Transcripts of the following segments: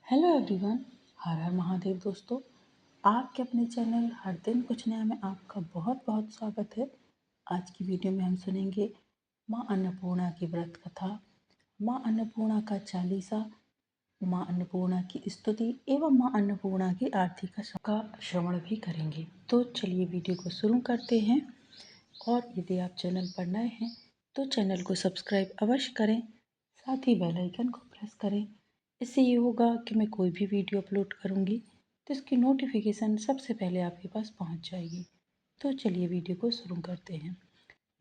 Hello everyone. हर हर महादेव दोस्तों। आपके अपने चैनल हर दिन कुछ नया में आपका बहुत बहुत स्वागत है। आज की वीडियो में हम सुनेंगे माँ अन्नपूर्णा की व्रत कथा, माँ अन्नपूर्णा का चालीसा, माँ अन्नपूर्णा की स्तुति एवं माँ अन्नपूर्णा की आरती का श्रवण भी करेंगे। तो चलिए वीडियो को शुरू करते हैं। और यदि आप चैनल पर नए हैं तो चैनल को सब्सक्राइब अवश्य करें, साथ ही बेल आइकन को प्रेस करें। इससे ये होगा कि मैं कोई भी वीडियो अपलोड करूँगी तो इसकी नोटिफिकेशन सबसे पहले आपके पास पहुँच जाएगी। तो चलिए वीडियो को शुरू करते हैं।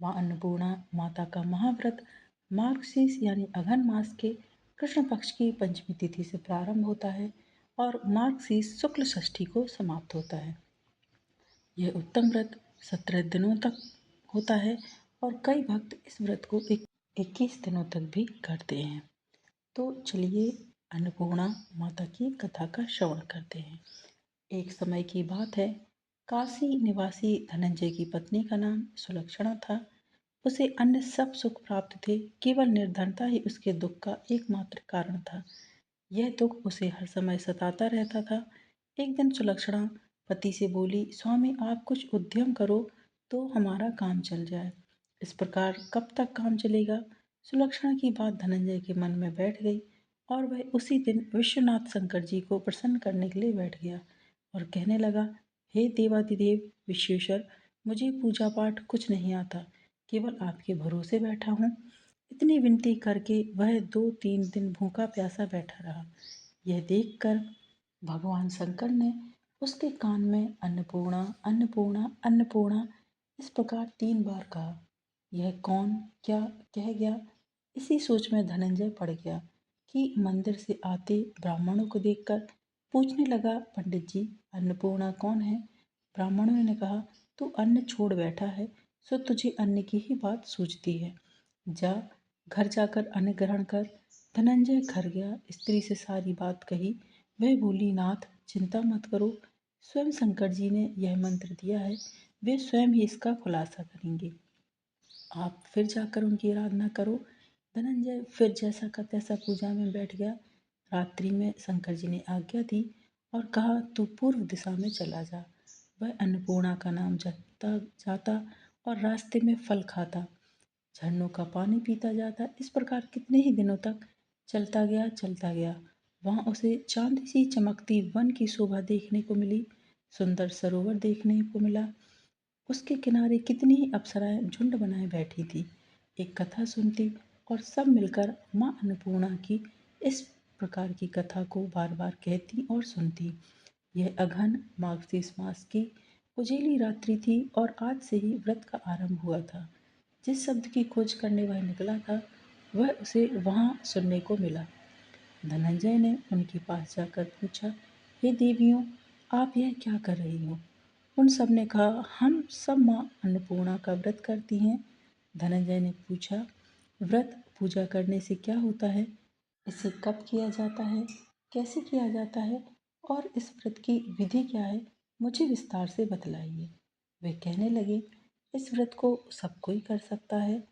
माँ अन्नपूर्णा माता का महाव्रत मार्गशीर्ष यानी अघन मास के कृष्ण पक्ष की पंचमी तिथि से प्रारंभ होता है और मार्गशीर्ष शुक्ल षष्ठी को समाप्त होता है। यह उत्तम व्रत 17 दिनों तक होता है और कई भक्त इस व्रत को 21 दिनों तक भी करते हैं। तो चलिए अन्नपूर्णा माता की कथा का श्रवण करते हैं। एक समय की बात है, काशी निवासी धनंजय की पत्नी का नाम सुलक्षणा था। उसे अन्य सब सुख प्राप्त थे, केवल निर्धनता ही उसके दुख का एकमात्र कारण था। यह दुख उसे हर समय सताता रहता था। एक दिन सुलक्षणा पति से बोली, स्वामी आप कुछ उद्यम करो तो हमारा काम चल जाए। इस प्रकार कब तक काम चलेगा? सुलक्षणा की बात धनंजय के मन में बैठ गई और वह उसी दिन विश्वनाथ शंकर जी को प्रसन्न करने के लिए बैठ गया और कहने लगा, हे देवादिदेव विश्वेश्वर, मुझे पूजा पाठ कुछ नहीं आता, केवल आपके भरोसे बैठा हूँ। इतनी विनती करके वह 2-3 दिन भूखा प्यासा बैठा रहा। यह देखकर भगवान शंकर ने उसके कान में अन्नपूर्णा अन्नपूर्णा अन्नपूर्णा इस प्रकार 3 बार कहा। यह कौन क्या कह गया, इसी सोच में धनंजय पड़ गया कि मंदिर से आते ब्राह्मणों को देखकर पूछने लगा, पंडित जी अन्नपूर्णा कौन है? ब्राह्मणों ने कहा, तू अन्न छोड़ बैठा है, सो तुझे अन्न की ही बात सूझती है। जा घर जाकर अन्न ग्रहण कर। धनंजय घर गया, स्त्री से सारी बात कही। वह बोली, नाथ चिंता मत करो, स्वयं शंकर जी ने यह मंत्र दिया है, वे स्वयं ही इसका खुलासा करेंगे, आप फिर जाकर उनकी आराधना करो। धनंजय फिर जैसा का तैसा पूजा में बैठ गया। रात्रि में शंकर जी ने आज्ञा दी और कहा, तू पूर्व दिशा में चला जा। वह अन्नपूर्णा का नाम जपता जाता और रास्ते में फल खाता, झरनों का पानी पीता जाता। इस प्रकार कितने ही दिनों तक चलता गया। वहाँ उसे चांदी सी चमकती वन की शोभा देखने को मिली, सुंदर सरोवर देखने को मिला। उसके किनारे कितनी ही अप्सराएं झुंड बनाए बैठी थी, एक कथा सुनती और सब मिलकर माँ अन्नपूर्णा की इस प्रकार की कथा को बार बार कहती और सुनती। यह अघन मार्गशीर्ष मास की उजेली रात्रि थी और आज से ही व्रत का आरंभ हुआ था। जिस शब्द की खोज करने वह निकला था वह उसे वहाँ सुनने को मिला। धनंजय ने उनके पास जाकर पूछा, हे देवियों, आप यह क्या कर रही हो? उन सब ने कहा, हम सब माँ अन्नपूर्णा का व्रत करती हैं। धनंजय ने पूछा, व्रत पूजा करने से क्या होता है? इसे कब किया जाता है? कैसे किया जाता है? और इस व्रत की विधि क्या है? मुझे विस्तार से बतलाइए। वे कहने लगे, इस व्रत को सब कोई कर सकता है।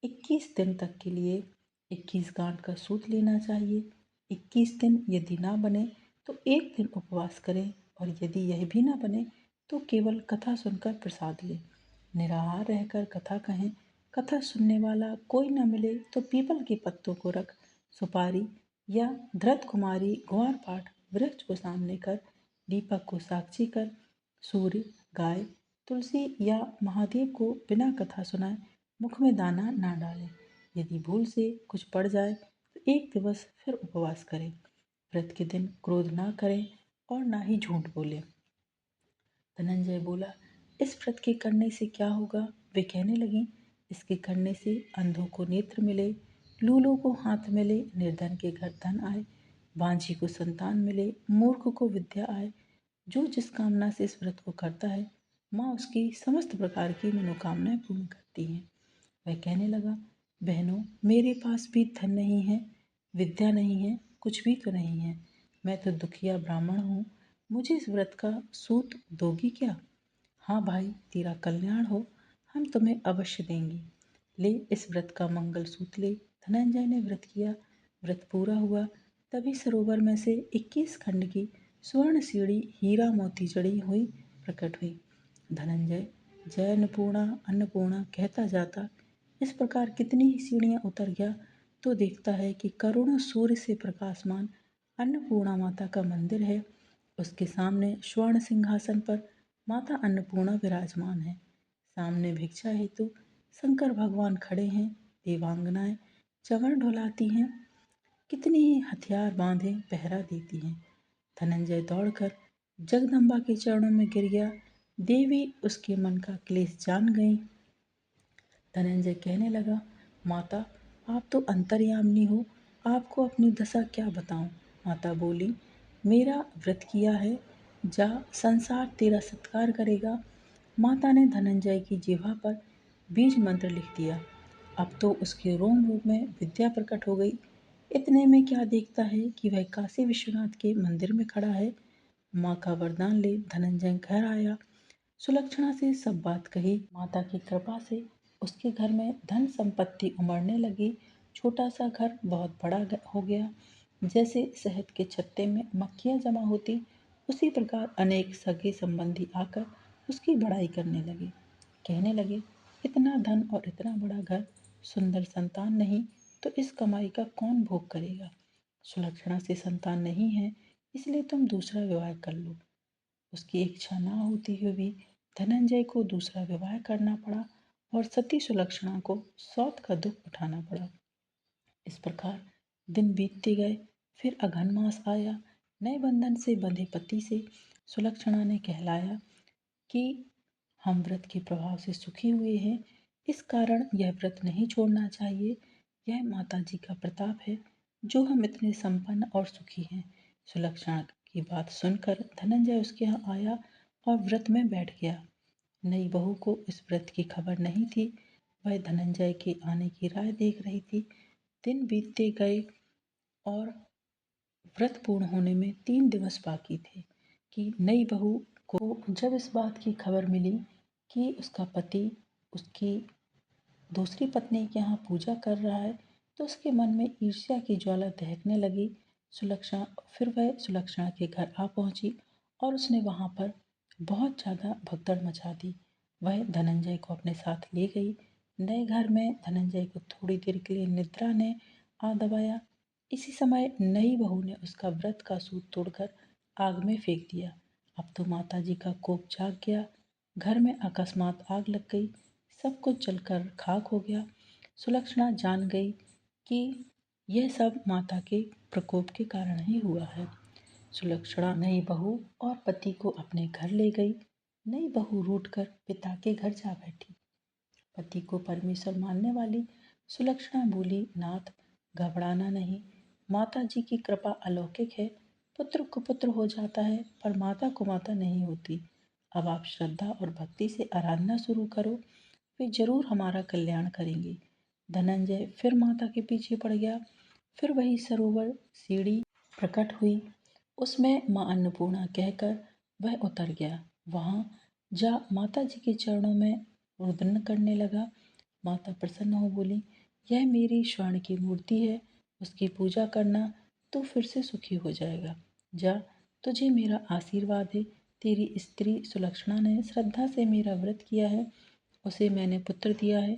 21 दिन तक के लिए 21 गांठ का सूत लेना चाहिए। 21 दिन यदि ना बने तो एक दिन उपवास करें और यदि यह भी ना बने तो केवल कथा सुनकर प्रसाद लें। निराहार रहकर कथा कहें। कथा सुनने वाला कोई न मिले तो पीपल के पत्तों को रख सुपारी या धृत कुमारी ग्वार पाठ वृक्ष को सामने कर, दीपक को साक्षी कर, सूर्य, गाय, तुलसी या महादेव को बिना कथा सुनाए मुख में दाना ना डालें। यदि भूल से कुछ पड़ जाए तो एक दिवस फिर उपवास करें। व्रत के दिन क्रोध ना करें और ना ही झूठ बोलें। धनंजय बोला, इस व्रत के करने से क्या होगा? वे कहने लगी, इसके करने से अंधों को नेत्र मिले, लूलों को हाथ मिले, निर्धन के घर धन आए, बांझी को संतान मिले, मूर्ख को विद्या आए। जो जिस कामना से इस व्रत को करता है माँ उसकी समस्त प्रकार की मनोकामनाएं पूर्ण करती हैं। वह कहने लगा, बहनों मेरे पास भी धन नहीं है, विद्या नहीं है, कुछ भी तो नहीं है। मैं तो दुखिया ब्राह्मण हूँ, मुझे इस व्रत का सूत दोगी क्या? हाँ भाई, तेरा कल्याण हो, हम तुम्हें अवश्य देंगे। ले इस व्रत का मंगल सूत ले। धनंजय ने व्रत किया, व्रत पूरा हुआ। तभी सरोवर में से 21 खंड की स्वर्ण सीढ़ी हीरा मोती जड़ी हुई प्रकट हुई। धनंजय जय अन्नपूर्णा अन्नपूर्णा कहता जाता इस प्रकार कितनी ही सीढ़ियां उतर गया तो देखता है कि करोड़ों सूर्य से प्रकाशमान अन्नपूर्णा माता का मंदिर है। उसके सामने स्वर्ण सिंहासन पर माता अन्नपूर्णा विराजमान है। सामने भिक्षा हेतु शंकर भगवान खड़े हैं। देवांगनाएं चंवर ढुलाती हैं। कितनी ही हथियार बांधे पहरा देती हैं। धनंजय दौड़कर जगदम्बा के चरणों में गिर गया। देवी उसके मन का क्लेश जान गई। धनंजय कहने लगा, माता आप तो अंतर्यामिनी हो, आपको अपनी दशा क्या बताऊं। माता बोली, मेरा व्रत किया है, जा संसार तेरा सत्कार करेगा। माता ने धनंजय की जिह्वा पर बीज मंत्र लिख दिया। अब तो उसके रोम रूप में विद्या प्रकट हो गई। इतने में क्या देखता है कि वह काशी विश्वनाथ के मंदिर में खड़ा है। माँ का वरदान ले धनंजय घर आया। सुलक्षणा से सब बात कही। माता की कृपा से उसके घर में धन संपत्ति उमड़ने लगी। छोटा सा घर बहुत बड़ा हो गया। जैसे शहद के छत्ते में मक्खियाँ जमा होती, उसी प्रकार अनेक सगे संबंधी आकर उसकी बड़ाई करने लगे। कहने लगे, इतना धन और इतना बड़ा घर, सुंदर संतान नहीं, तो इस कमाई का कौन भोग करेगा। सुलक्षणा से संतान नहीं है, इसलिए तुम दूसरा विवाह कर लो। उसकी इच्छा ना होती हुई भी धनंजय को दूसरा विवाह करना पड़ा और सती सुलक्षणा को सौत का दुख उठाना पड़ा। इस प्रकार दिन बीतते गए। फिर अघन मास आया। नए बंधन से बंधे पति से सुलक्षणा ने कहलाया कि हम व्रत के प्रभाव से सुखी हुए हैं, इस कारण यह व्रत नहीं छोड़ना चाहिए। यह माता जी का प्रताप है जो हम इतने संपन्न और सुखी हैं। सुलक्षणा की बात सुनकर धनंजय उसके यहाँ आया और व्रत में बैठ गया। नई बहू को इस व्रत की खबर नहीं थी। वह धनंजय के आने की राह देख रही थी। दिन बीतते गए और व्रत पूर्ण होने में 3 दिवस बाकी थे कि नई बहू को जब इस बात की खबर मिली कि उसका पति उसकी दूसरी पत्नी के यहाँ पूजा कर रहा है, तो उसके मन में ईर्ष्या की ज्वाला दहकने लगी। वह सुलक्षणा के घर आ पहुंची और उसने वहां पर बहुत ज़्यादा भगदड़ मचा दी। वह धनंजय को अपने साथ ले गई। नए घर में धनंजय को थोड़ी देर के लिए निद्रा ने आ दबाया। इसी समय नई बहू ने उसका व्रत का सूत तोड़कर आग में फेंक दिया। अब तो माता जी का कोप जाग गया। घर में अकस्मात आग लग गई। सब कुछ जलकर खाक हो गया। सुलक्षणा जान गई कि यह सब माता के प्रकोप के कारण ही हुआ है। सुलक्षणा नई बहू और पति को अपने घर ले गई। नई बहू रूठकर पिता के घर जा बैठी। पति को परमेश्वर मानने वाली सुलक्षणा बोली, नाथ घबराना नहीं, माता जी की कृपा अलौकिक है। पुत्र कुपुत्र हो जाता है पर माता कुमाता नहीं होती। अब आप श्रद्धा और भक्ति से आराधना शुरू करो, वे जरूर हमारा कल्याण करेंगे। धनंजय फिर माता के पीछे पड़ गया। फिर वही सरोवर सीढ़ी प्रकट हुई। उसमें माँ अन्नपूर्णा कहकर वह उतर गया। वहाँ जा माता जी के चरणों में रुदन करने लगा। माता प्रसन्न हो बोली, यह मेरी स्वर्ण की मूर्ति है, उसकी पूजा करना तो फिर से सुखी हो जाएगा। जा, तुझे मेरा आशीर्वाद है। तेरी स्त्री सुलक्षणा ने श्रद्धा से मेरा व्रत किया है, उसे मैंने पुत्र दिया है।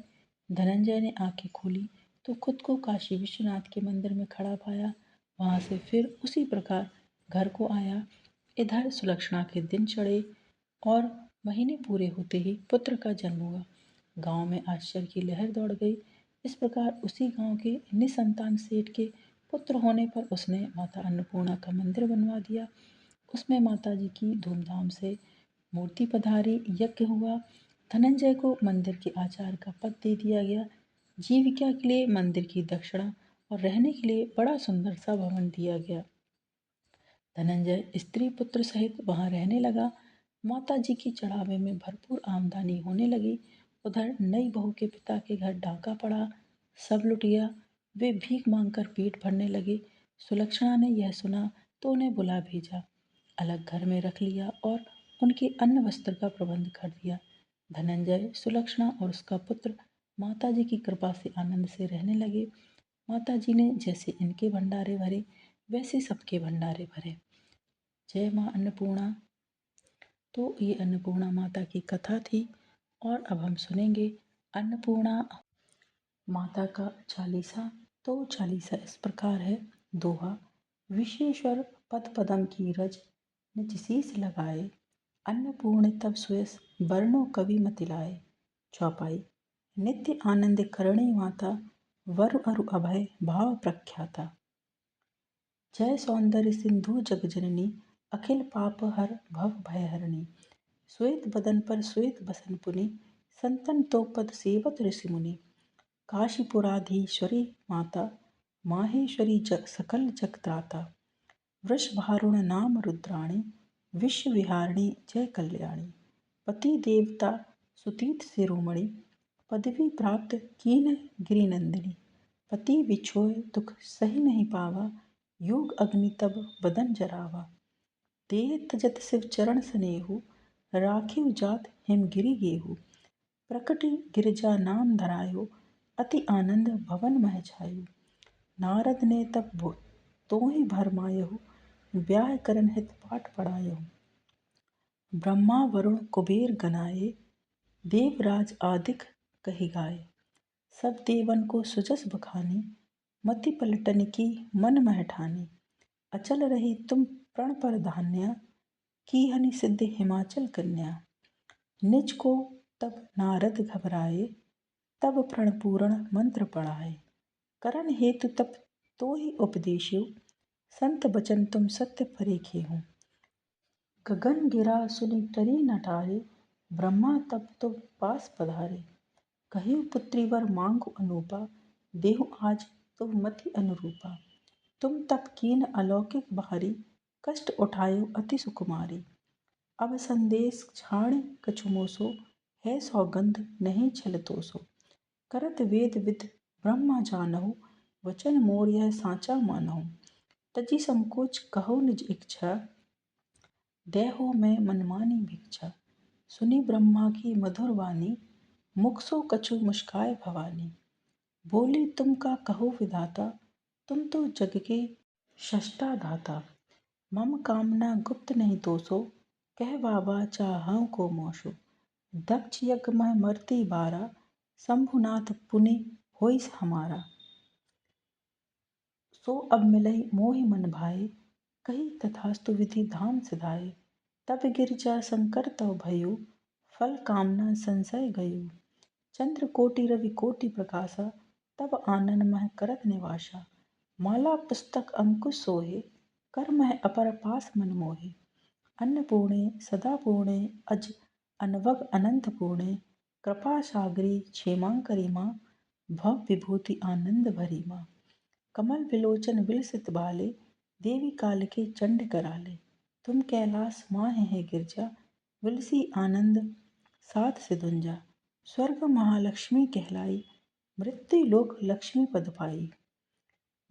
धनंजय ने आंखें खोली तो खुद को काशी विश्वनाथ के मंदिर में खड़ा पाया। वहां से फिर उसी प्रकार घर को आया। इधर सुलक्षणा के दिन चढ़े और महीने पूरे होते ही पुत्र का जन्म हुआ। गांव में आश्चर्य की लहर दौड़ गई। इस प्रकार उसी गांव के निसंतान सेठ के पुत्र होने पर उसने माता अन्नपूर्णा का मंदिर बनवा दिया। उसमें माता जी की धूमधाम से मूर्ति पधारी, यज्ञ हुआ। धनंजय को मंदिर के आचार्य का पद दे दिया गया। जीविका के लिए मंदिर की दक्षिणा और रहने के लिए बड़ा सुंदर सा भवन दिया गया। धनंजय स्त्री पुत्र सहित वहां रहने लगा। माता जी की चढ़ावे में भरपूर आमदनी होने लगी। उधर नई बहू के पिता के घर डाका पड़ा, सब लुट गया। वे भीख मांगकर पेट भरने लगे। सुलक्षणा ने यह सुना तो उन्हें बुला भेजा, अलग घर में रख लिया और उनके अन्न वस्त्र का प्रबंध कर दिया। धनंजय, सुलक्षणा और उसका पुत्र माता जी की कृपा से आनंद से रहने लगे। माता जी ने जैसे इनके भंडारे भरे, वैसे सबके भंडारे भरे। जय माँ अन्नपूर्णा। तो ये अन्नपूर्णा माता की कथा थी और अब हम सुनेंगे अन्नपूर्णा माता का चालीसा। तो चालीसा इस प्रकार है। दोहा। विश्वेश्वर पद पदम की रज निज शीस लगाए, अन्नपूर्ण तब सुयस वर्णो कवि मति लाए। चौपाई। नित्य आनंद करणी माता, वर अरु अभय भाव प्रख्याता। जय सौंदर्य सिंधु जग जननी, अखिल पाप हर भव भय हरणी। श्वेत बदन पर श्वेत बसन पुनि, संतन तो पद सेवत ऋषि मुनि। काशीपुराधीश्वरी माता, माहेश्वरी जग सकल जग त्राता। वृषभारुण नाम रुद्राणी, विश्व विहारिणी जय कल्याणी। पति देवता सुतीत शिरोमणि, पदवी प्राप्त कीन गिरिनंदिनी। पति विछोह दुख सही नहीं पावा, योग अग्नि तब बदन जरावा। देह तजत शिव चरण स्नेहु, राखिव जात हिमगिरि गेहु। प्रकटि गिरजा नाम धरायो, अति आनंद भवन मह छायो। नारद ने तब तोहि भरमायहु, ब्याह करन हित पाठ पढ़ायहु। ब्रह्मा वरुण कुबेर गनाए, देवराज आदिक कहि गाए। सब देवन को सुजस बखानी, मति पलटन की मन मह ठानी। अचल रही तुम प्रण पर धान्या, की हनि सिद्ध हिमाचल कन्या। निज को तब नारद घबराए, तब प्रण पूरण मंत्र पढ़ाए। करण हेतु तप तो ही उपदेशु, संत बचन तुम सत्य फरेखे हो। गगन गिरा सुनि टरी न टारे, ब्रह्मा तब तुम पास पधारे। कहियो पुत्री वर मांगु अनूपा, देहु आज तुम मति अनुरूपा। तुम तप कीन अलौकिक भारी, कष्ट उठायो अति सुकुमारी। अब संदेश छाण कछु मोसो, है सौगंध नहीं छल तोसो। करत वेद विद ब्रह्मा जानहु, वचन मोर यह साचा मानहु। तजी संकोच कहो निज इच्छा, देहो में मनमानी भिक्षा। सुनी ब्रह्मा की मधुर वाणी, मुख सो कछु मुस्काए भवानी। बोली तुम का कहो विधाता, तुम तो जग के षष्ठा धाता। मम कामना गुप्त नहीं तोसो, कह बाबा चाहऊँ को मोशो। दक्ष यज्ञ मह मरती बारा, शंभुनाथ पुनि होई हमारा। सो अब मिलई मोहि मन भाए, कही तथास्तु विधि धाम सिधाए। तब गिरजा शंकर तव भयो, फल कामना संशय गयो। चंद्र कोटि रवि कोटि प्रकाशा, तब आनन मह करत निवासा। माला पुस्तक अंकुश सोहे, कर मह अपर पास मन मोहे। अन्नपूर्णे सदा पूर्णे अज अनवग अनंत पूर्णे। कृपा सागरी क्षेमांकरी माँ, भव विभूति आनंद भरी माँ। कमल विलोचन विलसित बाले, देवी काल के चंड कराले। तुम कैलास माँ है गिरजा, विलसी आनंद सात सिधुंजा। स्वर्ग महालक्ष्मी कहलाई, मृत्यु लोक लक्ष्मी पद पाई।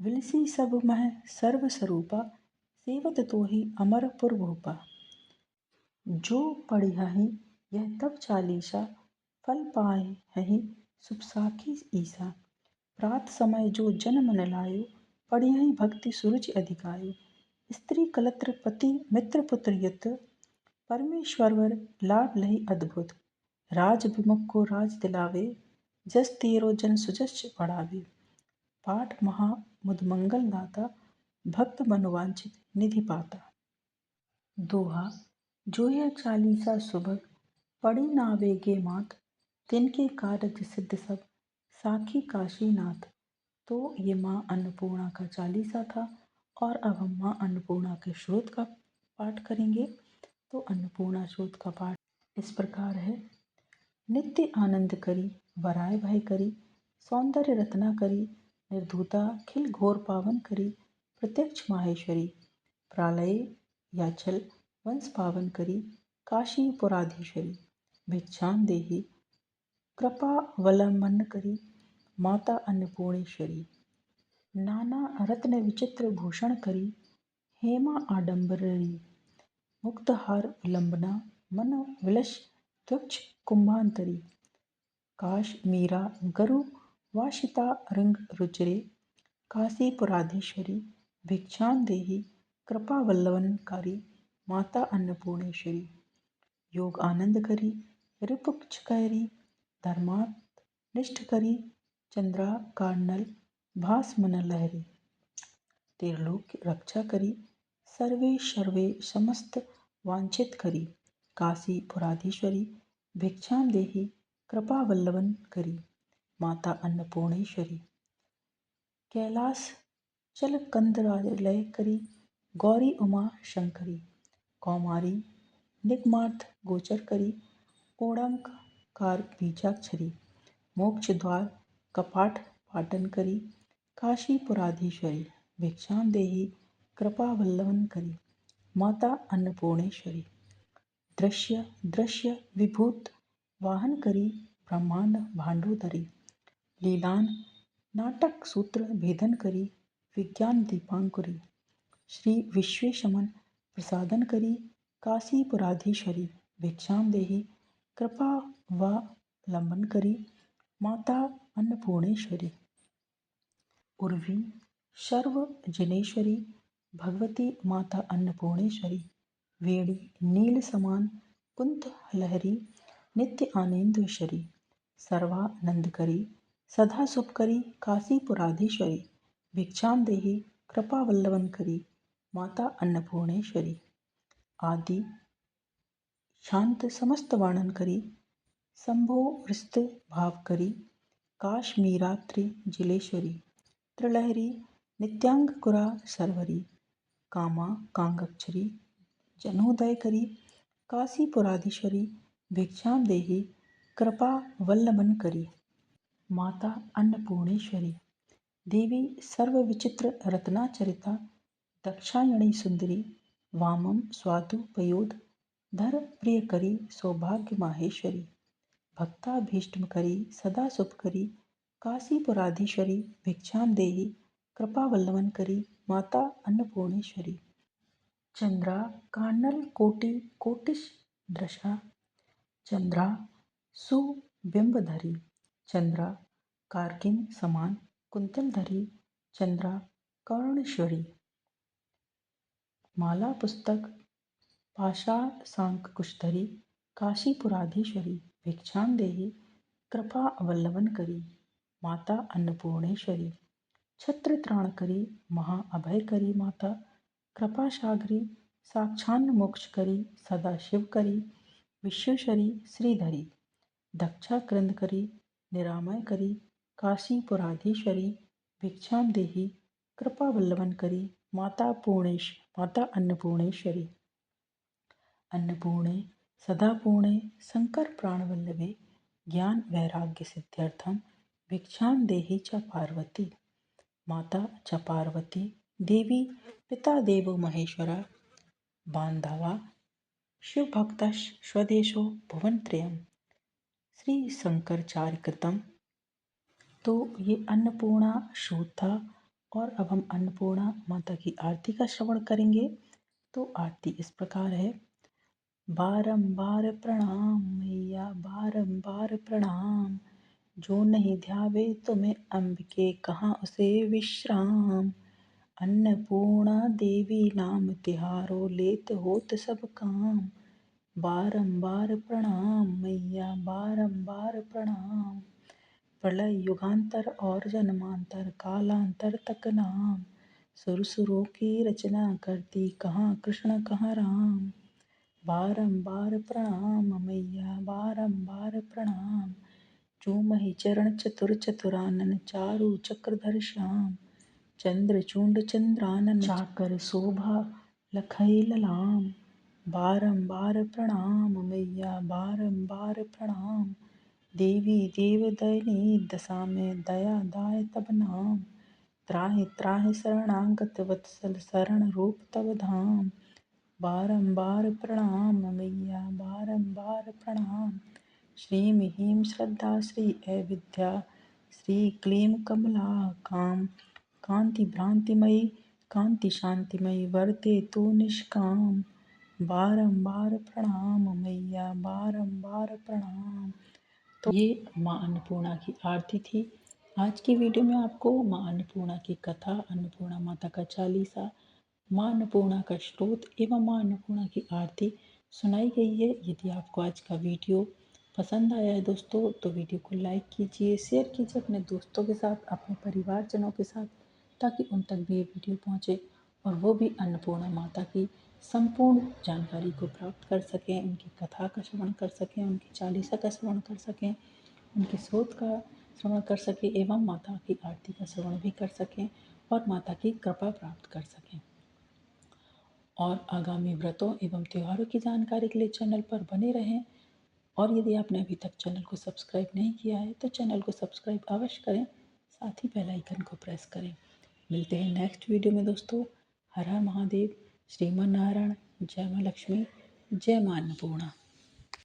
विलसी सब मह सर्व स्वरूपा, सेवत तो ही अमर पुर भूपा। जो पढ़ियाहि यह तब चालीसा, फल पाए हहि शुभ साखी ईसा। प्रात समय जो जन मन लायो, पढ़ियहि भक्ति सुरुचि अधिकायो। स्त्री कलत्र पति मित्र पुत्र युत, परमेश्वरवर लाभ लहि अद्भुत। राज विमुख को राज दिलावे, जस तेरो जन सुजस बढ़ावे। पाठ महा मुद मंगल दाता, भक्त मनोवांछित निधि पाता। दोहा। जो यह चालीसा सुभग, पढ़ी नावे गे मात। तिनके कारज सिद्ध सब, साखी काशीनाथ। तो ये माँ अन्नपूर्णा का चालीसा था और अब हम माँ अन्नपूर्णा के स्रोत का पाठ करेंगे। तो अन्नपूर्णा स्रोत का पाठ इस प्रकार है। नित्य आनंद करी, वराय भय करी, सौंदर्य रत्ना करी। निर्धूता खिल घोर पावन करी, प्रत्यक्ष माहेश्वरी। प्रालय याचल वंश पावन करी, काशी पुराधीश्वरी। भिक्षाम देहि कृपावलंबन करी, माता अन्नपूर्णेश्वरी। नाना रत्न विचित्र भूषण करी, हेमा आडंबरी। मुक्तहार विलंबना, मन विलस त्वक्ष कुंभांतरी। काश मीरा गरु वाशिता रंग रुचरे, काशी पुराधीश्वरी। भिक्षां देहि कृपावल्लभनकारी माता अन्नपूर्णेश्वरी। योग आनंद करी रिपुक्ष कैरी धर्मात् निष्ठ करी चंद्रा कार्नल भास मन लहरी। त्रिलोक रक्षा करी सर्वे सर्वे समस्त वांछित करी काशी पुराधीश्वरी भिक्षां देहि कृपावल्लभन करी माता अन्नपूर्णेश्वरी। कैलास चल कंदरालय करी गौरी उमा शंकरी कौमारी निगमार्थ गोचर करी ओंकार बीजाक्षरी मोक्ष द्वार कपाट पाटन करी काशीपुराधीश्वरी भिक्षां देहि कृपावल्लभन करी माता अन्नपूर्णेश्वरी। दृश्य दृश्य विभूत वाहन करी ब्रह्मांड भांडोदरी लीलान नाटक सूत्र भेदन करी विज्ञान दीपांकुरी श्री विश्वेशमन प्रसादन करी काशीपुराधीश्वरी भिक्षां देहि कृपावलंबन करी माता अन्नपूर्णेश्वरी। उर्वी सर्वजनेश्वरी भगवती माता अन्नपूर्णेश्वरी वेणी नील समान कुंत लहरी नित्य आनंदेश्वरी सर्वानंद करी सदा सुख करी काशीपुराधीश्वरी भिक्षां देहि कृपावल्लभन करी माता अन्नपूर्णेश्वरी। आदि शांत समस्त वर्णन करी शंभो हृस्त भाव करी काश्मीरात्रि जिलेश्वरी त्रिलहरी नित्यांकुरा सरवरी कामा कांगक्षरी जनोदय करी काशीपुराधीश्वरी भिक्षां देहि कृपावल्लभन करी माता अन्नपूर्णेश्वरी। देवी सर्वविचित्र रत्नाचरिता दक्षायणी सुंदरी वामम स्वादुपयोध धर प्रियकरी सौभाग्य माहेश्वरी भक्ताभीष्टकरी सदा शुभकरी काशीपुराधीश्वरी भिक्षां देहि कृपावल्लभन करी माता अन्नपूर्णेश्वरी। चंद्रा कार्नल कोटि कोटिश दृशा चंद्रा सुबिंबधरी चंद्रा कारगिन समान कुंतलधरी चंद्रा कर्णेश्वरी। माला पुस्तक पाषाण सांक कुशधरी काशीपुराधीश्वरी भिक्षां देहि कृपावल्लभन करी माता अन्नपूर्णेश्वरी। छत्र त्राण करी महा अभय करी माता कृपासागरी साक्षान्न मोक्ष करी सदा शिव करी विश्वेश्वरी श्रीधरी दक्षा क्रंद करी निरामय करी काशीपुराधीश्वरी भिक्षां देहि कृपावल्लभन करी माता अन्नपूर्णेश्वरी। अन्नपूर्णे सदापूर्णे शंकर प्राणवल्लभे ज्ञान वैराग्य सिद्ध्यर्थम भिक्षां देहि च पार्वती माता च पार्वती देवी पिता देवो महेश्वरा बांधवा शिवभक्त स्वदेशो भुवनत्रयम् श्री शंकराचार्यकृतम्। तो ये अन्नपूर्णा शोध था और अब हम अन्नपूर्णा माता की आरती का श्रवण करेंगे। तो आरती इस प्रकार है। बारंबार प्रणाम मैया बारंबार प्रणाम जो नहीं ध्यावे तुम्हें अंबिके कहाँ उसे विश्राम। अन्नपूर्णा देवी नाम तिहारो लेत होत सब काम। बारंबार प्रणाम मैया बारंबार प्रणाम। प्रलय युगांतर और जन्मांतर कालांतर तक नाम। सुरसुरों की रचना करती कहाँ कृष्ण कहाँ राम। बारंबार प्रणाम मैया बारंबार प्रणाम। चूमहि चरण चतुर चतुरानन चारु चक्रधर श्याम। चंद्रचूंड चंद्रानन चाकर शोभा लखई ललाम। बारंबार प्रणाम मैया बारंबार प्रणाम। देवी देवदयनी दशा में दया दाय तब नाम। त्राहि त्राहि शरणागत वत्सल शरण रूप तब धाम। बारंबार प्रणाम मैया बारंबार प्रणाम। श्रीं ह्रीं श्रद्धा श्री अविद्या श्री क्लीं कमला काम। कांति भ्रांतिमयी कांति शांतिमयी वरते तू निष्काम। बारंबार प्रणाम मैया बारंबार प्रणाम। तो ये माँ अन्नपूर्णा की आरती थी। आज की वीडियो में आपको माँ अन्नपूर्णा की कथा, अन्नपूर्णा माता का चालीसा, माँ अन्नपूर्णा का स्रोत एवं माँ अन्नपूर्णा की आरती सुनाई गई है। यदि आपको आज का वीडियो पसंद आया है दोस्तों, तो वीडियो को लाइक कीजिए, शेयर कीजिए अपने दोस्तों के साथ, अपने परिवारजनों के साथ, ताकि उन तक भी ये वीडियो पहुँचे और वो भी अन्नपूर्णा माता की संपूर्ण जानकारी को प्राप्त कर सकें, उनकी कथा का श्रवण कर सकें, उनकी चालीसा का श्रवण कर सकें, उनके स्रोत का श्रवण कर सकें एवं माता की आरती का श्रवण भी कर सकें और माता की कृपा प्राप्त कर सकें। और आगामी व्रतों एवं त्योहारों की जानकारी के लिए चैनल पर बने रहें। और यदि आपने अभी तक चैनल को सब्सक्राइब नहीं किया है तो चैनल को सब्सक्राइब अवश्य करें, साथ ही बेल आइकन को प्रेस करें। मिलते हैं नेक्स्ट वीडियो में दोस्तों। हर हर महादेव, श्रीमन नारायण, जय माँ लक्ष्मी, जय माँ अन्नपूर्णा।